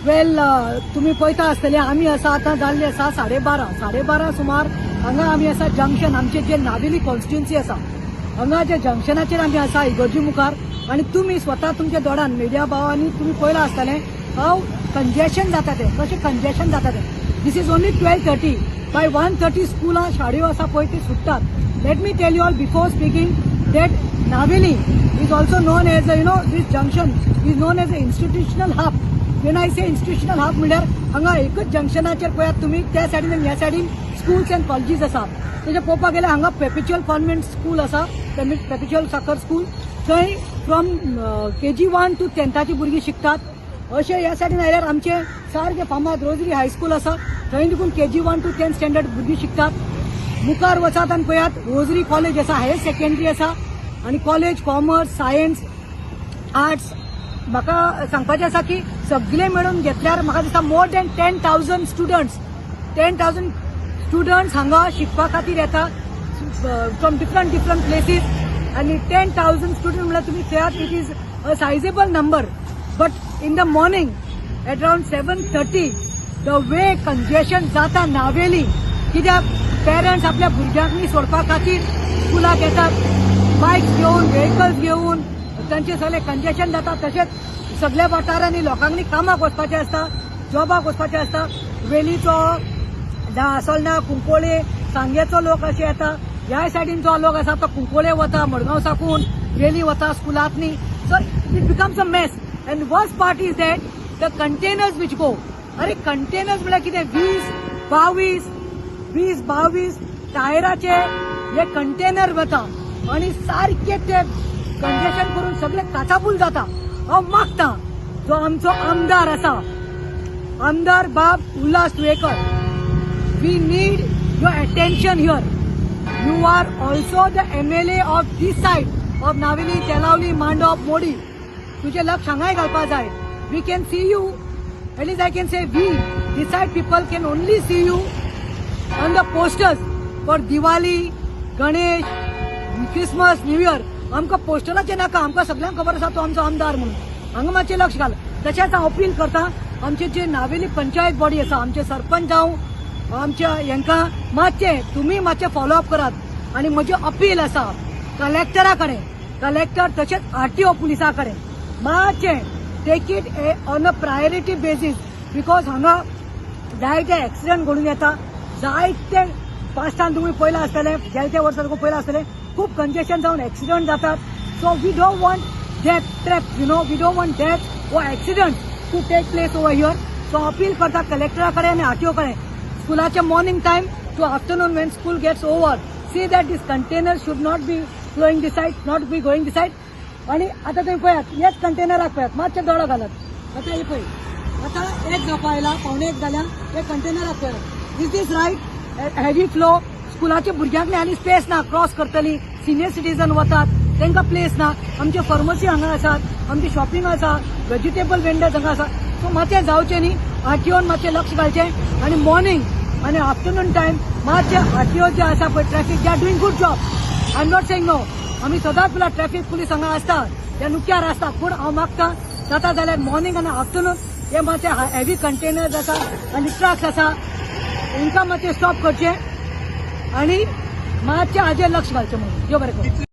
वेल तुम्ही पळयता आसतले आमी आसा आतां जाल्ली आसा 12:30 सुमार हांगा आमी आसा जंक्शन आमचे जे नावेली कॉन्स्टिट्युएन्सी आसा हांगा जे जंक्शनाचेर आमी आसा इगर्जी मुखार आणि तुम्ही स्वतः तुमच्या दोळ्यान मिडिया भावांनी तुम्ही पळयलां आसतलें हांव कंजेशन जाता तें कशें कंजेशन जाता तें दिस इज ओन्ली 12:30 बाय 1:30 स्कुलां शाळयो आसा पळय ती सुट्टात let me tell you all before speaking that Naveli is also known as this junction is known as a institutional hub when I say institutional hub म्हणल्यार हांगा एकच जंक्शनाचेर पळयात तुम्ही त्या सायडीन आनी ह्या सायडीन स्कूल्स एंड कॉलेजीस आसा तेजे पळोवपाक गेल्यार हांगा पेपिच्युअल कॉन्व्हेंट स्कूल आसा पेपिच्युअल साकर स्कूल थंय फ्रॉम KG1 to 10th भुरगीं शिकतात अशें ह्या सायडीन आयल्यार आमचे सारके फामाद रोजरी हायस्कूल आसा थंय देखून KG1 to 10th स्टँडर्ड भुरगीं शिकतात मुखार वचात आनी पळयात रोजरी कॉलेज आसा हायर सेकंडरी आसा आनी कॉलेज कॉमर्स सायन्स आर्ट्स म्हाका सांगपाचें आसा की सगळे मेळून घेतल्यार म्हाका दिसता मोर दॅन 10,000 स्टुडंट्स हांगा शिकपा खातीर येता फ्रॉम डिफरंट प्लेसीस आणि 10,000 स्टुडंट म्हळ्यार तुम्ही पळयात it is a sizeable number but in the morning at around 7:30 the way congestion जाता नावेली कित्याक पेरंट्स आपल्या भुरग्यांनी सोडपा खातीर स्कुलाक येतात बायक्स घेवन व्हेकल्स घेवन तांचे सगळे कंजेशन जाता तशेंच सगळ्या वाठारांनी लोकांनी कामाक वचपाचें आसता जॉबाक वचपाचें आसता वेलीचो आसोलना कुंकोळे सांगेचो लोक अशे येता ह्या सायडीन जो लोक आसा तो कुंकोळे वता मडगांव साकून वेली वता स्कुलांतनी so it becomes a mess and worst part is that the containers which go अरे कंटेनर्स म्हळ्यार कितें 20-22 टायराचे हे कंटेनर वता आणि सारखे ते कंजेशन करून सगळे काचाबूल जाता हांव मागता जो आमचो आमदार आसा आमदार बाब Ulhas Tuyekar we need your attention here You are also the MLA of this side of Naveli, Telavli, Mandop, Modi. तुझे लक्ष हांगाय घालपा जाय. We can see you. At least I can say we. This side people can only see you on the posters for Diwali, Ganesh, Christmas, New Year. आमकां पोस्टराचे नाका आमकां सगळ्यांक खबर आसा तो आमचो आमदार म्हणून हांगा मातशें लक्ष घाल. तशेंच हांव अपील करता आमचे जे नावेली पंचायत बॉडी आसा आमचे सरपंच जावं आमच्या हांकां मातशें तुमी मातशें फॉलोअप करात आणि म्हजी अपील आसा कलेक्टरा कडेन कलेक्टर तशेंच RTO पुलिसा कडेन मातशें take it on a priority basis because हांगा जायते एक्सिडंट घडून येता जायते पास्टान तुमी पळयलां आसतलें गेल्या वर्सा तुका पळयलां आसतलें खूब कंजेशन जावन एक्सिडंट जातात so we don't want death trap we don't want death व accident to take place over here so appeal करता कलेक्टरा कडेन आनी RTO कडेन स्कुलाचे morning time to afternoon when school gates over see that this container should not be flowing this side not be going this side आणि आता तुम्ही पळयात हेच कंटेनराक पळयात मातशे दोळो घालत आता हे पळय आता एक जावपा आयला 1:45 जाल्या हे कंटेनराक पळयात is this right heavy flow स्कुलाचे भुरग्यांक आनी स्पेस ना क्रॉस करतली सिनियर सिटीजन वतात तांकां प्लेस ना आमचे फार्मसी हांगा आसात आमचे शॉपिंग आसा व्हेजिटेबल वेंडर्स हांगा आसा सो मातशें जावचें न्ही RTOन मातशें लक्ष घालचें आणि मॉर्निंग आणि आफ्टरनून टाइम मातशें RTO जे आसा पळय traffic they are doing good job I am not saying no आमी सदांच तुला ट्रॅफिक पुलीस हांगा आसता ते नुक्यार आसता पूण हांव मागता जाता जाल्यार मॉर्निंग आनी आफ्टरनून हे मातशें हेवी कंटेनर्स आसा आनी ट्रक्स आसा हांकां मातशें स्टॉप करचें आनी मातशें हाजेर लक्ष घालचें म्हणून देव बरें करूं.